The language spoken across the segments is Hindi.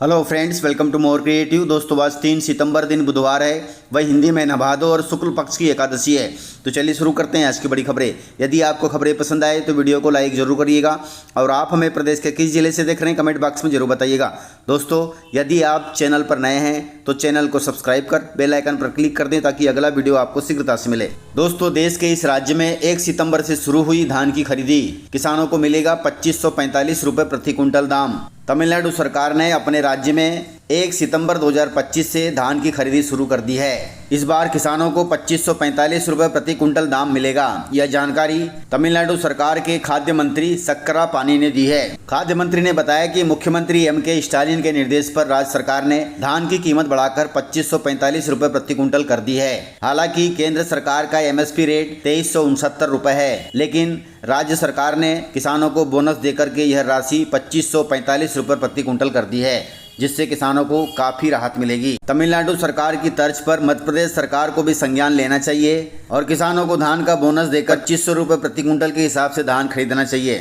Hello friends, welcome to more creative. दोस्तों आज 3 सितंबर दिन बुधवार है, वह हिंदी में नभादो और शुक्ल पक्ष की एकादशी है। तो चलिए शुरू करते हैं आज की बड़ी खबरें। यदि आपको खबरें पसंद आए तो वीडियो को लाइक जरूर करिएगा और आप हमें प्रदेश के किस जिले से देख रहे हैं कमेंट बॉक्स में जरूर बताइएगा। दोस्तों यदि आप चैनल पर नए हैं तो चैनल को सब्सक्राइब कर बेल आइकन पर क्लिक कर दें ताकि अगला वीडियो आपको शीघ्रता से मिले। दोस्तों देश के इस राज्य में 1 सितंबर से शुरू हुई धान की खरीदी, किसानों को मिलेगा 2545 रुपये प्रति कुंटल दाम। तमिलनाडु सरकार ने अपने राज्य में 1 सितंबर 2025 से धान की खरीदी शुरू कर दी है। इस बार किसानों को 2545 रुपये प्रति कुंटल दाम मिलेगा। यह जानकारी तमिलनाडु सरकार के खाद्य मंत्री सक्करा पानी ने दी है। खाद्य मंत्री ने बताया कि मुख्यमंत्री M.K. स्टालिन के निर्देश पर राज्य सरकार ने धान की कीमत बढ़ाकर 2545 रुपये प्रति कुंटल कर दी है। हालांकि केंद्र सरकार का MSP रेट 2369 रुपये है, लेकिन राज्य सरकार ने किसानों को बोनस देकर के यह राशि 2545 रुपये प्रति कुंटल कर दी है, जिससे किसानों को काफी राहत मिलेगी। तमिलनाडु सरकार की तर्ज पर मध्य प्रदेश सरकार को भी संज्ञान लेना चाहिए और किसानों को धान का बोनस देकर 2500 रुपये प्रति कुंटल के हिसाब से धान खरीदना चाहिए।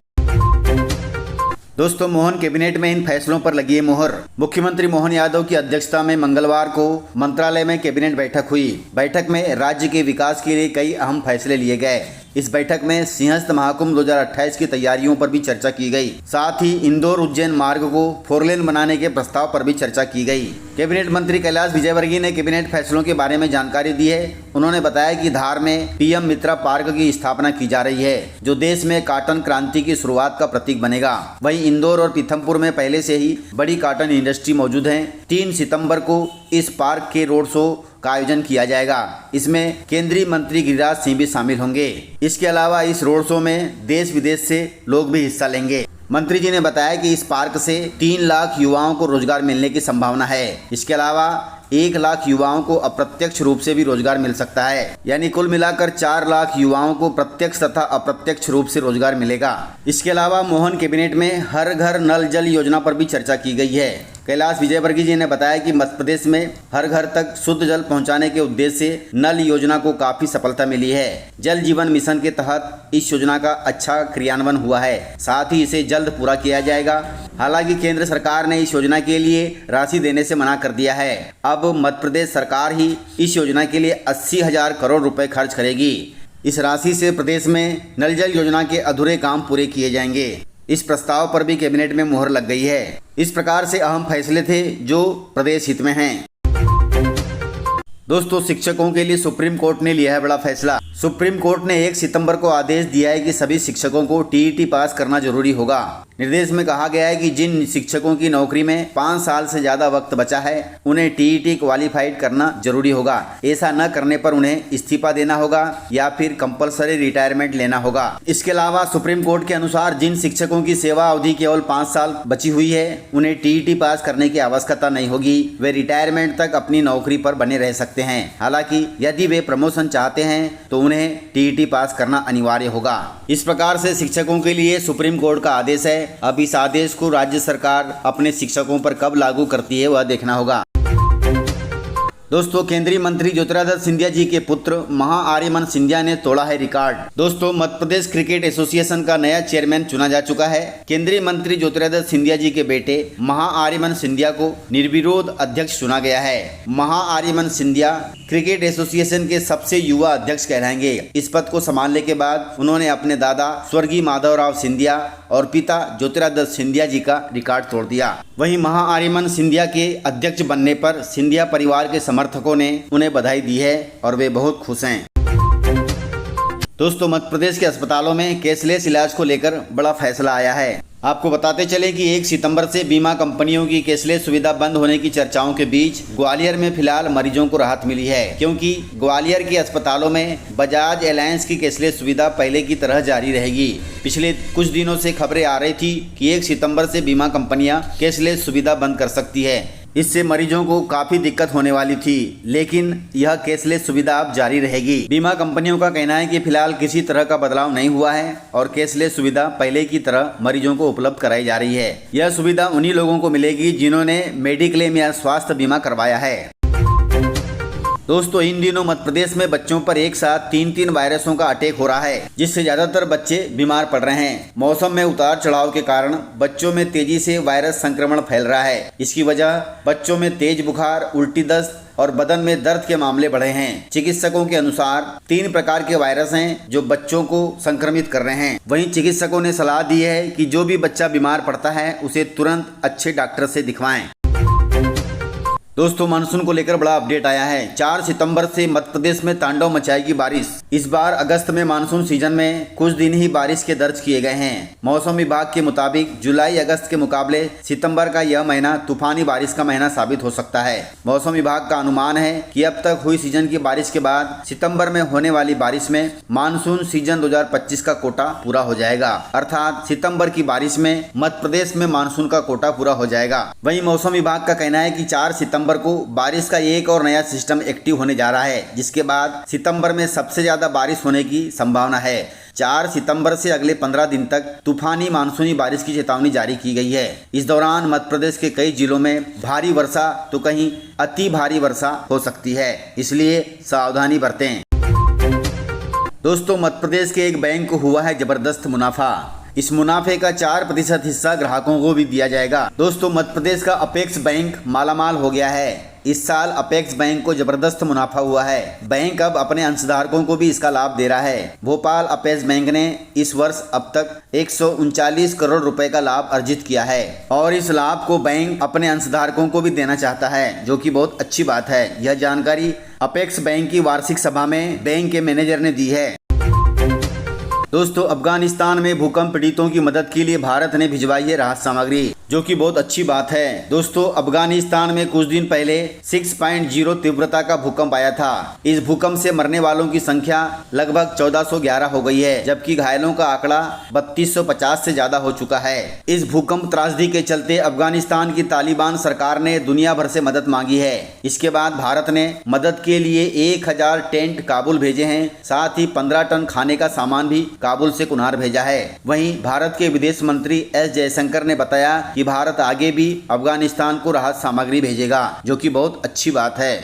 दोस्तों मोहन कैबिनेट में इन फैसलों पर लगी है मोहर। मुख्यमंत्री मोहन यादव की अध्यक्षता में मंगलवार को मंत्रालय में कैबिनेट बैठक हुई। बैठक में राज्य के विकास के लिए कई अहम फैसले लिए गए। इस बैठक में सिंहस्थ महाकुंभ 2028 की तैयारियों पर भी चर्चा की गई। साथ ही इंदौर उज्जैन मार्ग को 4 लेन बनाने के प्रस्ताव पर भी चर्चा की गई। कैबिनेट मंत्री कैलाश विजयवर्गीय ने कैबिनेट फैसलों के बारे में जानकारी दी है। उन्होंने बताया कि धार में PM मित्रा पार्क की स्थापना की जा रही है, जो देश में कॉटन क्रांति की शुरुआत का प्रतीक बनेगा। वहीं इंदौर और पीथमपुर में पहले से ही बड़ी कॉटन इंडस्ट्री मौजूद है। 3 सितंबर को इस पार्क के रोड शो का आयोजन किया जाएगा। इसमें केंद्रीय मंत्री गिरिराज सिंह भी शामिल होंगे। इसके अलावा इस रोड शो में देश विदेश से लोग भी हिस्सा लेंगे। मंत्री जी ने बताया कि इस पार्क से 3 लाख युवाओं को रोजगार मिलने की संभावना है। इसके अलावा 1 लाख युवाओं को अप्रत्यक्ष रूप से भी रोजगार मिल सकता है, यानी कुल मिलाकर 4 लाख युवाओं को प्रत्यक्ष तथा अप्रत्यक्ष रूप से रोजगार मिलेगा। इसके अलावा मोहन कैबिनेट में हर घर नल जल योजना पर भी चर्चा की गई है। कैलाश विजयवर्गीय जी ने बताया कि मध्य प्रदेश में हर घर तक शुद्ध जल पहुंचाने के उद्देश्य से नल योजना को काफी सफलता मिली है। जल जीवन मिशन के तहत इस योजना का अच्छा क्रियान्वयन हुआ है, साथ ही इसे जल्द पूरा किया जाएगा। हालांकि केंद्र सरकार ने इस योजना के लिए राशि देने से मना कर दिया है। अब मध्य प्रदेश सरकार ही इस योजना के लिए 80,000 करोड़ रुपए खर्च करेगी। इस राशि से प्रदेश में नल जल योजना के अधूरे काम पूरे किए जाएंगे। इस प्रस्ताव पर भी कैबिनेट में मुहर लग गई है। इस प्रकार से अहम फैसले थे जो प्रदेश हित में हैं। दोस्तों शिक्षकों के लिए सुप्रीम कोर्ट ने लिया है बड़ा फैसला। सुप्रीम कोर्ट ने 1 सितंबर को आदेश दिया है कि सभी शिक्षकों को TET पास करना जरूरी होगा। निर्देश में कहा गया है कि जिन शिक्षकों की नौकरी में 5 साल से ज्यादा वक्त बचा है उन्हें TET क्वालिफाइड करना जरूरी होगा। ऐसा न करने पर उन्हें इस्तीफा देना होगा या फिर कंपलसरी रिटायरमेंट लेना होगा। इसके अलावा सुप्रीम कोर्ट के अनुसार जिन शिक्षकों की सेवा अवधि केवल 5 साल बची हुई है उन्हें TET पास करने की आवश्यकता नहीं होगी। वे रिटायरमेंट तक अपनी नौकरी पर बने रह सकते हैं। हालांकि यदि वे प्रमोशन चाहते हैं तो उन्हें TET पास करना अनिवार्य होगा। इस प्रकार से शिक्षकों के लिए सुप्रीम कोर्ट का आदेश है। अब इस आदेश को राज्य सरकार अपने शिक्षकों पर कब लागू करती है वह देखना होगा। दोस्तों केंद्रीय मंत्री ज्योतिरादित्य सिंधिया जी के पुत्र महाआर्यमन सिंधिया ने तोड़ा है रिकॉर्ड। दोस्तों मध्य प्रदेश क्रिकेट एसोसिएशन का नया चेयरमैन चुना जा चुका है। केंद्रीय मंत्री ज्योतिरादित्य सिंधिया जी के बेटे महाआर्यमन सिंधिया को निर्विरोध अध्यक्ष चुना गया है। महाआर्यमन सिंधिया क्रिकेट एसोसिएशन के सबसे युवा अध्यक्ष कहलाएंगे। इस पद को संभालने के बाद उन्होंने अपने दादा स्वर्गीय माधवराव सिंधिया और पिता ज्योतिरादित्य सिंधिया जी का रिकॉर्ड तोड़ दिया। वहीं महाआर्यमन सिंधिया के अध्यक्ष बनने पर सिंधिया परिवार के समर्थकों ने उन्हें बधाई दी है और वे बहुत खुश हैं। दोस्तों मध्य प्रदेश के अस्पतालों में कैशलेस इलाज को लेकर बड़ा फैसला आया है। आपको बताते चले कि 1 सितंबर से बीमा कंपनियों की कैशलेस सुविधा बंद होने की चर्चाओं के बीच ग्वालियर में फिलहाल मरीजों को राहत मिली है, क्योंकि ग्वालियर के अस्पतालों में बजाज एलायंस की कैशलेस सुविधा पहले की तरह जारी रहेगी। पिछले कुछ दिनों से खबरें आ रही थी कि 1 सितंबर से बीमा कंपनियां कैशलेस सुविधा बंद कर सकती है। इससे मरीजों को काफी दिक्कत होने वाली थी, लेकिन यह कैशलेस सुविधा अब जारी रहेगी। बीमा कंपनियों का कहना है कि फिलहाल किसी तरह का बदलाव नहीं हुआ है और कैशलेस सुविधा पहले की तरह मरीजों को उपलब्ध कराई जा रही है। यह सुविधा उन्हीं लोगों को मिलेगी जिन्होंने मेडिक्लेम या स्वास्थ्य बीमा करवाया है। दोस्तों इन दिनों मध्य प्रदेश में बच्चों पर एक साथ 3 वायरसों का अटैक हो रहा है, जिससे ज्यादातर बच्चे बीमार पड़ रहे हैं। मौसम में उतार चढ़ाव के कारण बच्चों में तेजी से वायरस संक्रमण फैल रहा है। इसकी वजह बच्चों में तेज बुखार, उल्टी, दस्त और बदन में दर्द के मामले बढ़े हैं। चिकित्सकों के अनुसार 3 प्रकार के वायरस हैं जो बच्चों को संक्रमित कर रहे हैं। वहीं चिकित्सकों ने सलाह दी है कि जो भी बच्चा बीमार पड़ता है उसे तुरंत अच्छे डॉक्टर से दिखवाएं। दोस्तों मानसून को लेकर बड़ा अपडेट आया है। 4 सितंबर से मध्य प्रदेश में तांडव मचाएगी बारिश। इस बार अगस्त में मानसून सीजन में कुछ दिन ही बारिश के दर्ज किए गए हैं। मौसम विभाग के मुताबिक जुलाई अगस्त के मुकाबले सितंबर का यह महीना तूफानी बारिश का महीना साबित हो सकता है। मौसम विभाग का अनुमान है कि अब तक हुई सीजन की बारिश के बाद सितंबर में होने वाली बारिश में मानसून सीजन 2025 का कोटा पूरा हो जाएगा, अर्थात सितंबर की बारिश में मध्य प्रदेश में मानसून का कोटा पूरा हो जाएगा। वहीं मौसम विभाग का कहना है कि 4 सितंबर को बारिश का एक और नया सिस्टम एक्टिव होने जा रहा है, जिसके बाद सितंबर में सबसे ज्यादा बारिश होने की संभावना है। 4 सितंबर से अगले 15 दिन तक तूफानी मानसूनी बारिश की चेतावनी जारी की गई है। इस दौरान मध्य प्रदेश के कई जिलों में भारी वर्षा तो कहीं अति भारी वर्षा हो सकती है, इसलिए सावधानी बरतें। दोस्तों मध्य प्रदेश के एक बैंक को हुआ है जबरदस्त मुनाफा। इस मुनाफे का 4% हिस्सा ग्राहकों को भी दिया जाएगा। दोस्तों मध्य प्रदेश का अपेक्स बैंक मालामाल हो गया है। इस साल अपेक्स बैंक को जबरदस्त मुनाफा हुआ है। बैंक अब अपने अंशधारकों को भी इसका लाभ दे रहा है। भोपाल अपेक्स बैंक ने इस वर्ष अब तक 139 करोड़ रुपए का लाभ अर्जित किया है और इस लाभ को बैंक अपने अंशधारकों को भी देना चाहता है, जो कि बहुत अच्छी बात है। यह जानकारी अपेक्स बैंक की वार्षिक सभा में बैंक के मैनेजर ने दी है। दोस्तों अफगानिस्तान में भूकंप पीड़ितों की मदद के लिए भारत ने भिजवाई है राहत सामग्री, जो कि बहुत अच्छी बात है। दोस्तों अफगानिस्तान में कुछ दिन पहले 6.0 तीव्रता का भूकंप आया था। इस भूकंप से मरने वालों की संख्या लगभग 1411 हो गई है, जबकि घायलों का आंकड़ा 3250 से ज्यादा हो चुका है। इस भूकंप त्रासदी के चलते अफगानिस्तान की तालिबान सरकार ने दुनिया भर से मदद मांगी है। इसके बाद भारत ने मदद के लिए 1000 टेंट काबुल भेजे हैं, साथ ही 15 टन खाने का सामान भी काबुल से कुन्हार भेजा है। वहीं भारत के विदेश मंत्री एस जयशंकर ने बताया कि भारत आगे भी अफगानिस्तान को राहत सामग्री भेजेगा, जो कि बहुत अच्छी बात है।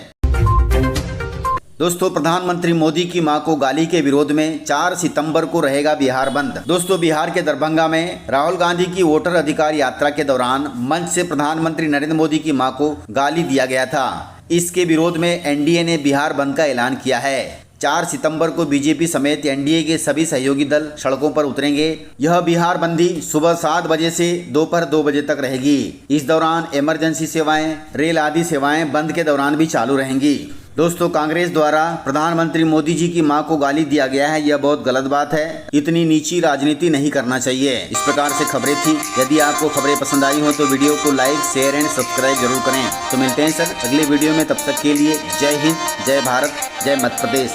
दोस्तों प्रधानमंत्री मोदी की मां को गाली के विरोध में 4 सितंबर को रहेगा बिहार बंद। दोस्तों बिहार के दरभंगा में राहुल गांधी की वोटर अधिकार यात्रा के दौरान मंच से प्रधानमंत्री नरेंद्र मोदी की मां को गाली दिया गया था। इसके विरोध में एनडीए ने बिहार बंद का ऐलान किया है। 4 सितंबर को बीजेपी समेत एनडीए के सभी सहयोगी दल सड़कों पर उतरेंगे। यह बिहार बंदी सुबह 7 बजे से दोपहर 2 बजे तक रहेगी। इस दौरान इमरजेंसी सेवाएं, रेल आदि सेवाएं बंद के दौरान भी चालू रहेंगी। दोस्तों कांग्रेस द्वारा प्रधानमंत्री मोदी जी की मां को गाली दिया गया है, यह बहुत गलत बात है। इतनी नीची राजनीति नहीं करना चाहिए। इस प्रकार से खबरें थी। यदि आपको खबरें पसंद आई हो तो वीडियो को लाइक, शेयर एंड सब्सक्राइब जरूर करें। तो मिलते हैं सर अगले वीडियो में, तब तक के लिए जय हिंद, जय भारत, जय मध्य प्रदेश।